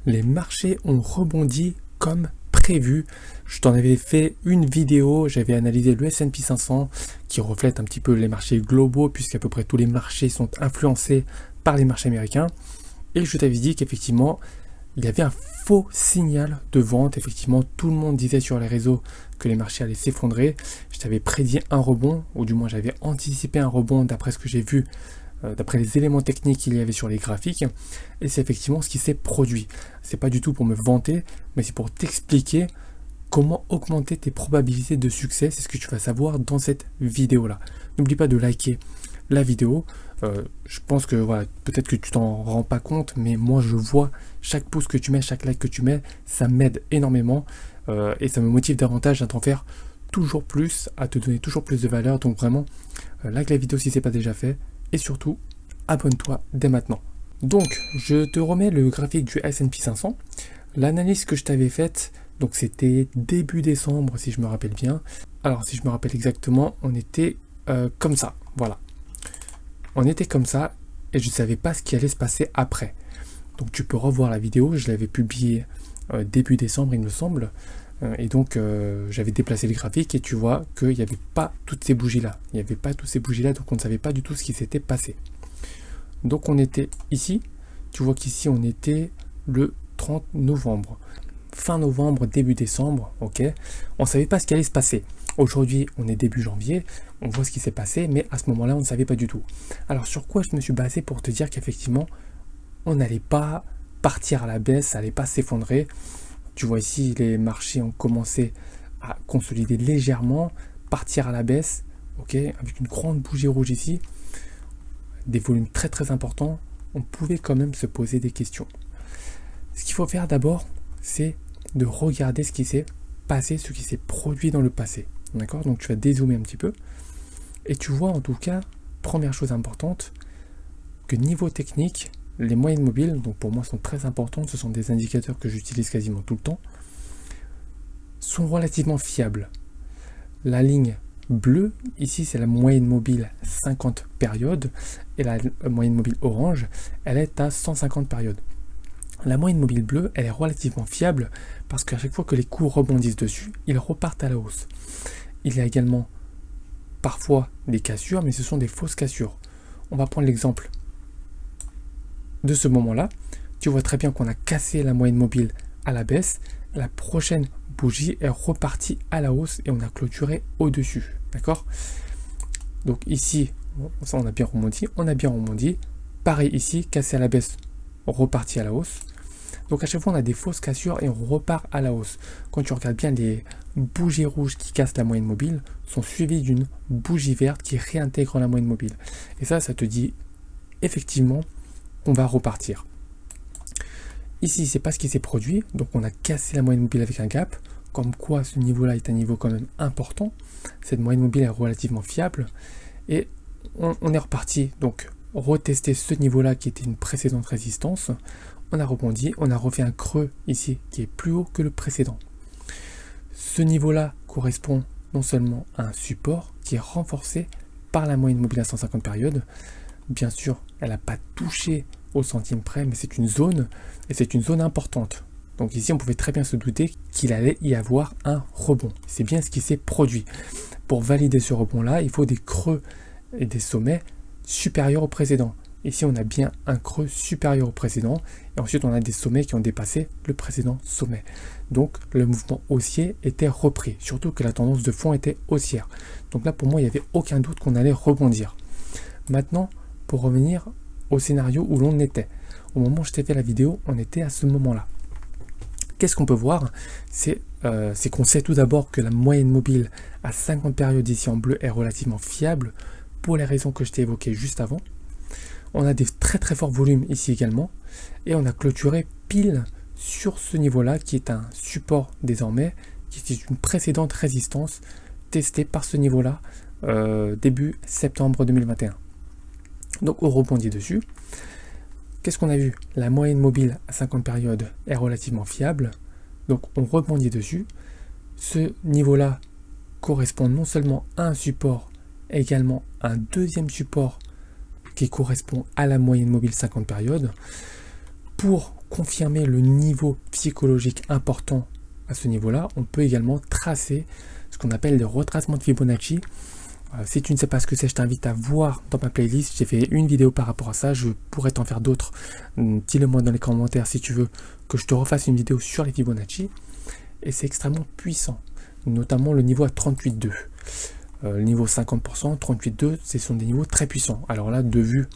Les marchés ont rebondi comme prévu. Je t'en avais fait une vidéo, j'avais analysé le S&P 500 qui reflète un petit peu les marchés globaux puisqu'à peu près tous les marchés sont influencés par les marchés américains. Et je t'avais dit qu'effectivement, il y avait un faux signal de vente. Effectivement, tout le monde disait sur les réseaux que les marchés allaient s'effondrer. Je t'avais prédit un rebond, ou du moins j'avais anticipé un rebond d'après ce que j'ai vu, d'après les éléments techniques qu'il y avait sur les graphiques. Et c'est effectivement ce qui s'est produit. C'est pas du tout pour me vanter, mais c'est pour t'expliquer comment augmenter tes probabilités de succès. C'est ce que tu vas savoir dans cette vidéo-là. N'oublie pas de liker la vidéo. Je pense que voilà, peut-être que tu t'en rends pas compte, mais moi je vois chaque pouce que tu mets, chaque like que tu mets, ça m'aide énormément et ça me motive davantage à t'en faire toujours plus, à te donner toujours plus de valeur. Donc vraiment, like la vidéo si c'est pas déjà fait et surtout, abonne-toi dès maintenant. Donc, je te remets le graphique du S&P 500. L'analyse que je t'avais faite, donc c'était début décembre si je me rappelle bien. Alors si je me rappelle exactement, on était comme ça, voilà. On était comme ça et je ne savais pas ce qui allait se passer après. Donc tu peux revoir la vidéo, je l'avais publiée début décembre il me semble. Et donc j'avais déplacé le graphique et tu vois qu'il n'y avait pas toutes ces bougies là. Il n'y avait pas toutes ces bougies là, donc on ne savait pas du tout ce qui s'était passé. Donc on était ici, tu vois qu'ici on était le 30 novembre. Fin novembre, début décembre, ok. On ne savait pas ce qui allait se passer. Aujourd'hui, on est début janvier, on voit ce qui s'est passé, mais à ce moment-là, on ne savait pas du tout. Alors, sur quoi je me suis basé pour te dire qu'effectivement, on n'allait pas partir à la baisse, ça n'allait pas s'effondrer. Tu vois ici, les marchés ont commencé à consolider légèrement, partir à la baisse, ok, avec une grande bougie rouge ici, des volumes très très importants, on pouvait quand même se poser des questions. Ce qu'il faut faire d'abord, c'est de regarder ce qui s'est passé, ce qui s'est produit dans le passé. D'accord? Donc tu vas dézoomer un petit peu. Et tu vois en tout cas, première chose importante, que niveau technique, les moyennes mobiles, donc pour moi sont très importantes, ce sont des indicateurs que j'utilise quasiment tout le temps, sont relativement fiables. La ligne bleue, ici c'est la moyenne mobile 50 périodes, et la moyenne mobile orange, elle est à 150 périodes. La moyenne mobile bleue, elle est relativement fiable parce qu'à chaque fois que les cours rebondissent dessus, ils repartent à la hausse. Il y a également parfois des cassures, mais ce sont des fausses cassures. On va prendre l'exemple de ce moment-là. Tu vois très bien qu'on a cassé la moyenne mobile à la baisse. La prochaine bougie est repartie à la hausse et on a clôturé au-dessus. D'accord? Donc ici, ça on a bien rebondi. On a bien rebondi. Pareil ici, cassé à la baisse, reparti à la hausse. Donc à chaque fois on a des fausses cassures et on repart à la hausse. Quand tu regardes bien, les bougies rouges qui cassent la moyenne mobile sont suivies d'une bougie verte qui réintègre la moyenne mobile. Et ça te dit effectivement qu'on va repartir. Ici c'est pas ce qui s'est produit, donc on a cassé la moyenne mobile avec un gap, comme quoi ce niveau-là est un niveau quand même important. Cette moyenne mobile est relativement fiable et on est reparti, donc retester ce niveau-là qui était une précédente résistance. On a rebondi, on a refait un creux ici qui est plus haut que le précédent. Ce niveau-là correspond non seulement à un support qui est renforcé par la moyenne mobile à 150 périodes. Bien sûr, elle n'a pas touché au centime près, mais c'est une zone, et c'est une zone importante. Donc ici, on pouvait très bien se douter qu'il allait y avoir un rebond. C'est bien ce qui s'est produit. Pour valider ce rebond-là, il faut des creux et des sommets supérieurs au précédent. Ici, on a bien un creux supérieur au précédent et ensuite on a des sommets qui ont dépassé le précédent sommet. Donc le mouvement haussier était repris, surtout que la tendance de fond était haussière. Donc là, pour moi, il n'y avait aucun doute qu'on allait rebondir. Maintenant, pour revenir au scénario où l'on était. Au moment où je t'ai fait la vidéo, on était à ce moment-là. Qu'est-ce qu'on peut voir? C'est qu'on sait tout d'abord que la moyenne mobile à 50 périodes ici en bleu est relativement fiable pour les raisons que je t'ai évoquées juste avant. On a des très très forts volumes ici également et on a clôturé pile sur ce niveau-là qui est un support désormais, qui est une précédente résistance testée par ce niveau-là début septembre 2021. Donc on rebondit dessus. Qu'est-ce qu'on a vu? La moyenne mobile à 50 périodes est relativement fiable, donc on rebondit dessus. Ce niveau-là correspond non seulement à un support, également à un deuxième support qui correspond à la moyenne mobile 50 périodes. Pour confirmer le niveau psychologique important à ce niveau-là, on peut également tracer ce qu'on appelle des retracements de Fibonacci. Si tu ne sais pas ce que c'est, je t'invite à voir dans ma playlist. J'ai fait une vidéo par rapport à ça. Je pourrais t'en faire d'autres. Dis-le-moi dans les commentaires si tu veux que je te refasse une vidéo sur les Fibonacci. Et c'est extrêmement puissant, notamment le niveau à 38,2. Le niveau 50%, 38,2, ce sont des niveaux très puissants. Alors là, de vue,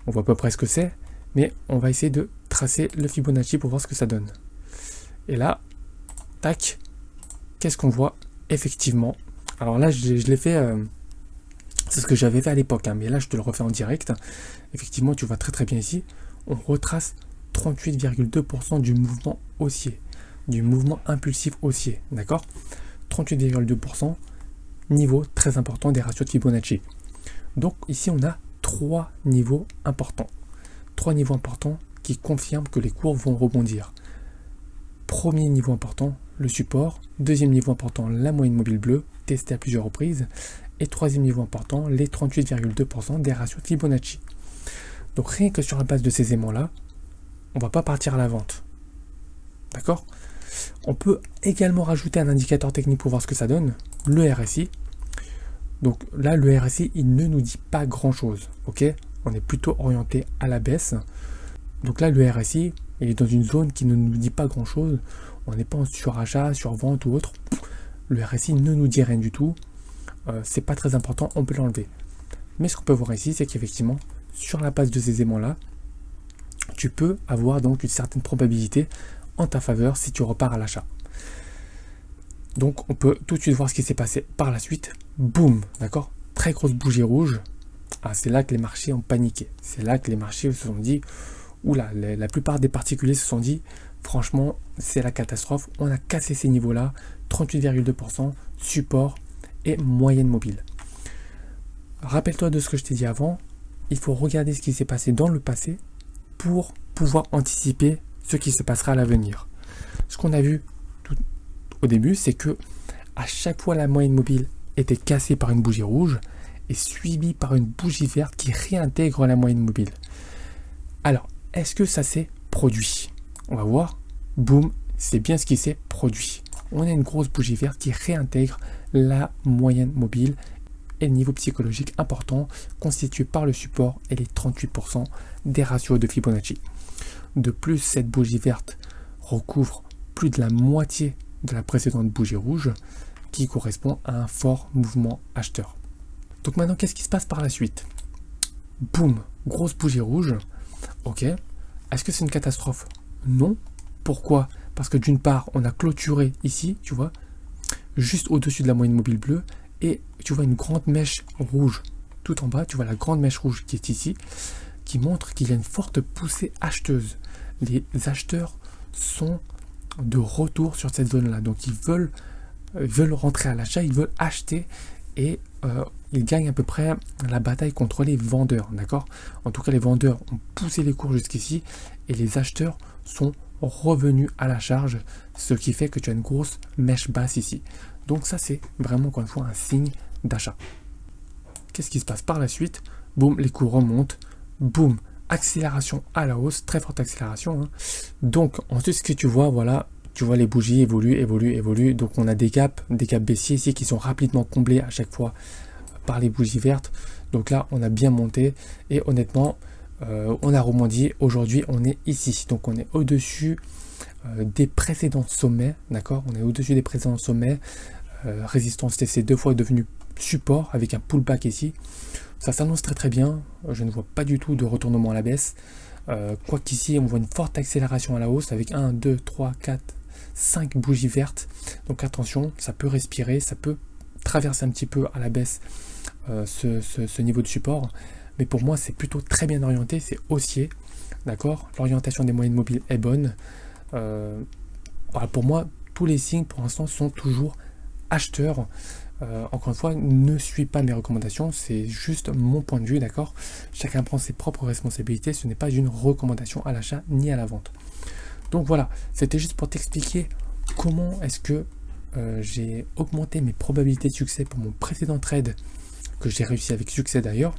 on voit à peu près ce que c'est, mais on va essayer de tracer le Fibonacci pour voir ce que ça donne. Et là, tac, qu'est-ce qu'on voit? Effectivement, alors là, je l'ai fait, c'est ce que j'avais fait à l'époque, hein, mais là, je te le refais en direct. Effectivement, tu vois très très bien ici, on retrace 38,2% du mouvement haussier, du mouvement impulsif haussier, d'accord? 38,2%, niveau très important des ratios de Fibonacci. Donc ici, on a trois niveaux importants. Trois niveaux importants qui confirment que les cours vont rebondir. Premier niveau important, le support. Deuxième niveau important, la moyenne mobile bleue, testée à plusieurs reprises. Et troisième niveau important, les 38,2% des ratios de Fibonacci. Donc rien que sur la base de ces aimants-là, on ne va pas partir à la vente. D'accord? On peut également rajouter un indicateur technique pour voir ce que ça donne, le RSI. Donc là, le RSI, il ne nous dit pas grand-chose. Ok? On est plutôt orienté à la baisse. Donc là, le RSI, il est dans une zone qui ne nous dit pas grand-chose. On n'est pas en surachat, survente ou autre. Le RSI ne nous dit rien du tout. C'est pas très important, on peut l'enlever. Mais ce qu'on peut voir ici, c'est qu'effectivement, sur la base de ces aimants-là, tu peux avoir donc une certaine probabilité en ta faveur si tu repars à l'achat. Donc on peut tout de suite voir ce qui s'est passé par la suite. Boum, d'accord? Très grosse bougie rouge. Ah, c'est là que les marchés ont paniqué. C'est là que les marchés se sont dit, oula, la plupart des particuliers se sont dit, franchement, c'est la catastrophe. On a cassé ces niveaux-là, 38,2%, support et moyenne mobile. Rappelle-toi de ce que je t'ai dit avant. Il faut regarder ce qui s'est passé dans le passé pour pouvoir anticiper ce qui se passera à l'avenir. Ce qu'on a vu tout au début, c'est que à chaque fois la moyenne mobile était cassée par une bougie rouge et suivie par une bougie verte qui réintègre la moyenne mobile. Alors, est-ce que ça s'est produit? On va voir. Boum, c'est bien ce qui s'est produit. On a une grosse bougie verte qui réintègre la moyenne mobile et le niveau psychologique important constitué par le support et les 38% des ratios de Fibonacci. De plus, cette bougie verte recouvre plus de la moitié de la précédente bougie rouge qui correspond à un fort mouvement acheteur. Donc maintenant, qu'est-ce qui se passe par la suite? Boum, grosse bougie rouge. Ok. Est-ce que c'est une catastrophe? Non. Pourquoi? Parce que d'une part, on a clôturé ici, tu vois, juste au-dessus de la moyenne mobile bleue, et tu vois une grande mèche rouge tout en bas. Tu vois la grande mèche rouge qui est ici, qui montre qu'il y a une forte poussée acheteuse. Les acheteurs sont de retour sur cette zone-là, donc ils veulent rentrer à l'achat, ils veulent acheter et ils gagnent à peu près la bataille contre les vendeurs, d'accord? En tout cas, les vendeurs ont poussé les cours jusqu'ici et les acheteurs sont revenus à la charge, ce qui fait que tu as une grosse mèche basse ici. Donc ça, c'est vraiment encore une fois un signe d'achat. Qu'est-ce qui se passe par la suite? Boum, les cours remontent, boum, accélération à la hausse, très forte accélération, hein. Donc ensuite, ce que tu vois, voilà, tu vois les bougies évoluent. Donc on a des gaps baissiers ici qui sont rapidement comblés à chaque fois par les bougies vertes. Donc là, on a bien monté et honnêtement, on a rebondi. Aujourd'hui, on est ici. Donc on est au-dessus des précédents sommets, d'accord? On est au-dessus des précédents sommets. Résistance TC 2 fois est devenu support avec un pullback ici. Ça s'annonce très très bien. Je ne vois pas du tout de retournement à la baisse. Quoi qu'ici, on voit une forte accélération à la hausse avec 1, 2, 3, 4, 5 bougies vertes. Donc attention, ça peut respirer, ça peut traverser un petit peu à la baisse ce niveau de support. Mais pour moi, c'est plutôt très bien orienté, c'est haussier. D'accord? L'orientation des moyennes mobiles est bonne. Voilà, pour moi, tous les signes pour l'instant sont toujours acheteurs. Encore une fois, ne suis pas mes recommandations, c'est juste mon point de vue, d'accord? Chacun prend ses propres responsabilités, ce n'est pas une recommandation à l'achat ni à la vente. Donc voilà, c'était juste pour t'expliquer comment est-ce que j'ai augmenté mes probabilités de succès pour mon précédent trade, que j'ai réussi avec succès d'ailleurs.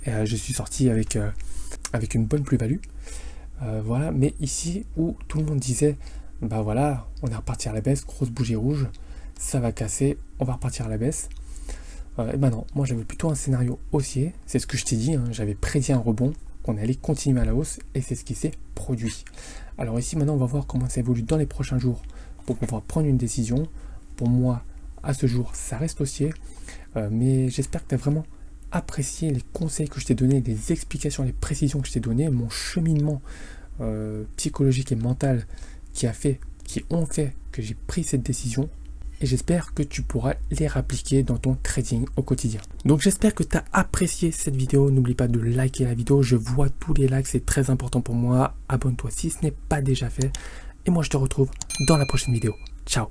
Et je suis sorti avec une bonne plus-value. Voilà, mais ici où tout le monde disait, bah voilà, on est reparti à la baisse, grosse bougie rouge, ça va casser, on va repartir à la baisse. Et ben non, moi j'avais plutôt un scénario haussier, c'est ce que je t'ai dit, hein, j'avais prédit un rebond, qu'on allait continuer à la hausse, et c'est ce qui s'est produit. Alors ici maintenant on va voir comment ça évolue dans les prochains jours pour pouvoir prendre une décision. Pour moi, à ce jour, ça reste haussier, mais j'espère que tu as vraiment apprécié les conseils que je t'ai donnés, les explications, les précisions que je t'ai données, mon cheminement psychologique et mental qui ont fait que j'ai pris cette décision. Et j'espère que tu pourras les réappliquer dans ton trading au quotidien. Donc j'espère que tu as apprécié cette vidéo. N'oublie pas de liker la vidéo. Je vois tous les likes, c'est très important pour moi. Abonne-toi si ce n'est pas déjà fait. Et moi je te retrouve dans la prochaine vidéo. Ciao.